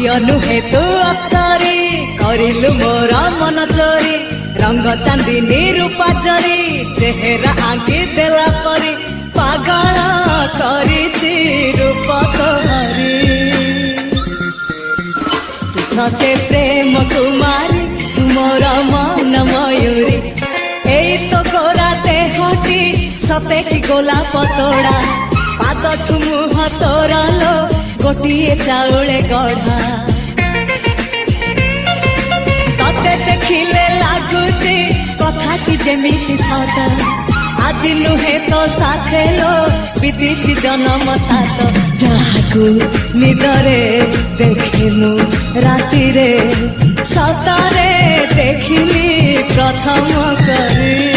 झियो नुहे तू अप्सरी करिलु मोर मन चोरी रंग चांदनी रूपा चोरी चेहरा आंकी देला परी पागल करिछि रूप तोहरी तू सते प्रेम कुमारी मोर मन मयूरी एई तो गोरा देहटी सते कि गोला पतोड़ा पाद ठुमुह तोरा लो गोटिए चाउले गढ़ा तते देखिले लागुची कथा कि जेमिति सत आज नुहे तो साथे लो विदिची जन्म सात जाकू निदरे देखिनु राति रे सतरे देखिली प्रथम करी।